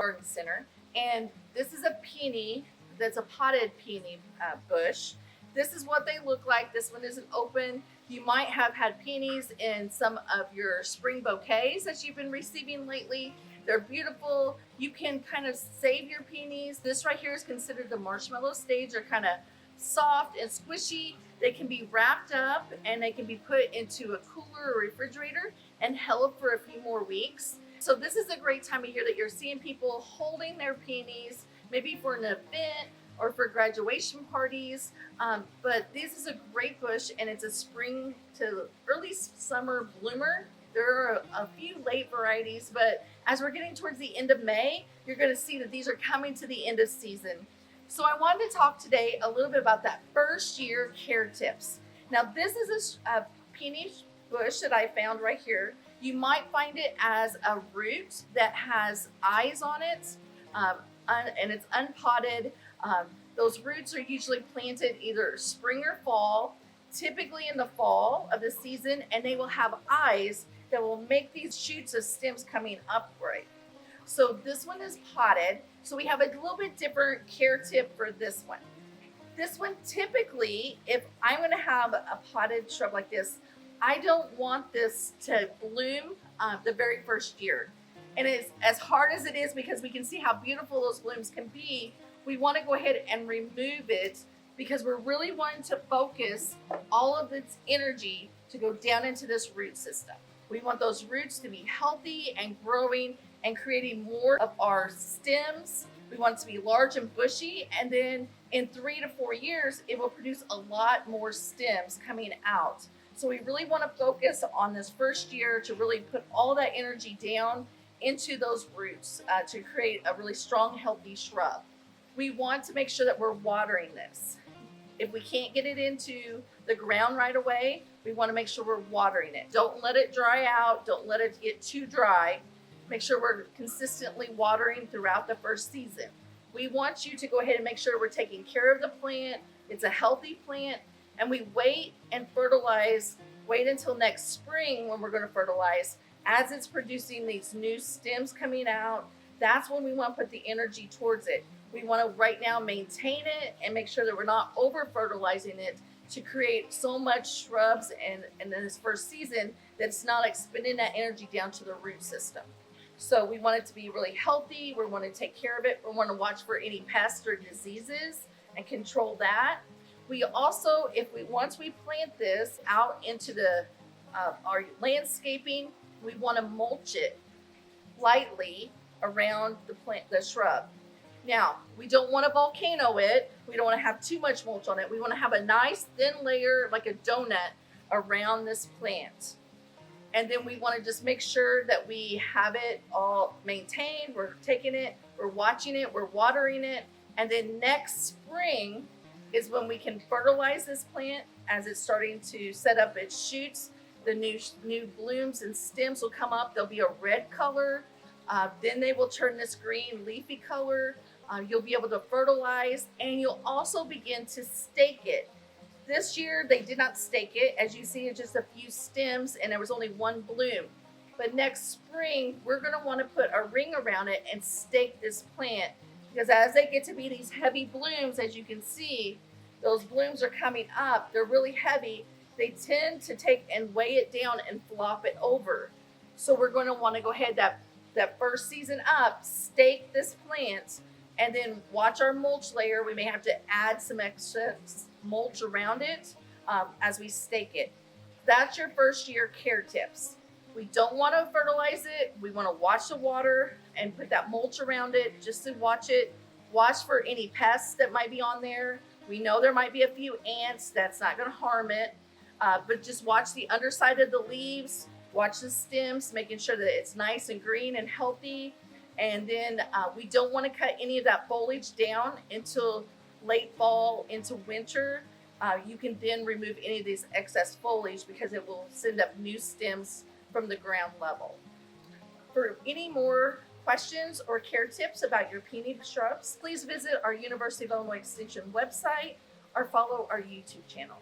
garden center. And this is a peony that's a potted peony bush. This is what they look like. This one isn't open. You might have had peonies in some of your spring bouquets that you've been receiving lately. They're beautiful. You can kind of save your peonies. This right here is considered the marshmallow stage. They're kind of soft and squishy. They can be wrapped up and they can be put into a cooler or refrigerator and held for a few more weeks. So this is a great time of year that you're seeing people holding their peonies, maybe for an event or for graduation parties. But this is a great bush and it's a spring to early summer bloomer. There are a few late varieties, but as we're getting towards the end of May, you're going to see that these are coming to the end of season. So I wanted to talk today a little bit about that first year care tips. Now this is a peony bush that I found right here. You might find it as a root that has eyes on it, and it's unpotted. Those roots are usually planted either spring or fall, typically in the fall of the season, and they will have eyes that will make these shoots of stems coming upright. So this one is potted. So we have a little bit different care tip for this one. This one typically, if I'm going to have a potted shrub like this, I don't want this to bloom the very first year. And it's as hard as it is, because we can see how beautiful those blooms can be, we want to go ahead and remove it because we're really wanting to focus all of its energy to go down into this root system. We want those roots to be healthy and growing and creating more of our stems. We want it to be large and bushy, and then in 3 to 4 years, it will produce a lot more stems coming out. So we really want to focus on this first year to really put all that energy down into those roots to create a really strong, healthy shrub. We want to make sure that we're watering this. If we can't get it into the ground right away, we want to make sure we're watering it. Don't let it dry out. Don't let it get too dry. Make sure we're consistently watering throughout the first season. We want you to go ahead and make sure we're taking care of the plant. It's a healthy plant, and we wait and fertilize. Wait until next spring when we're going to fertilize. As it's producing these new stems coming out, that's when we want to put the energy towards it. We want to right now maintain it and make sure that we're not over fertilizing it to create so much shrubs and in this first season that it's not expending that energy down to the root system. So we want it to be really healthy. We want to take care of it. We want to watch for any pests or diseases and control that. We also, once we plant this out into the our landscaping, we want to mulch it lightly around the shrub. Now, we don't want to volcano it. We don't want to have too much mulch on it. We want to have a nice thin layer, like a donut, around this plant. And then we want to just make sure that we have it all maintained. We're taking it, we're watching it, we're watering it. And then next spring is when we can fertilize this plant as it's starting to set up its shoots. The new blooms and stems will come up. They'll be a red color. Then they will turn this green leafy color. You'll be able to fertilize, and you'll also begin to stake it. This year, they did not stake it. As you see, it's just a few stems, and there was only one bloom. But next spring, we're going to want to put a ring around it and stake this plant, because as they get to be these heavy blooms, as you can see, those blooms are coming up. They're really heavy. They tend to take and weigh it down and flop it over. So we're going to want to go ahead that first season up, stake this plant, and then watch our mulch layer. We may have to add some extra mulch around it as we stake it. That's your first year care tips. We don't want to fertilize it. We want to watch the water and put that mulch around it just to watch it. Watch for any pests that might be on there. We know there might be a few ants. That's not going to harm it. But just watch the underside of the leaves. Watch the stems, making sure that it's nice and green and healthy. And then we don't want to cut any of that foliage down until late fall into winter. You can then remove any of these excess foliage because it will send up new stems from the ground level. For any more questions or care tips about your peony shrubs, please visit our University of Illinois Extension website or follow our YouTube channel.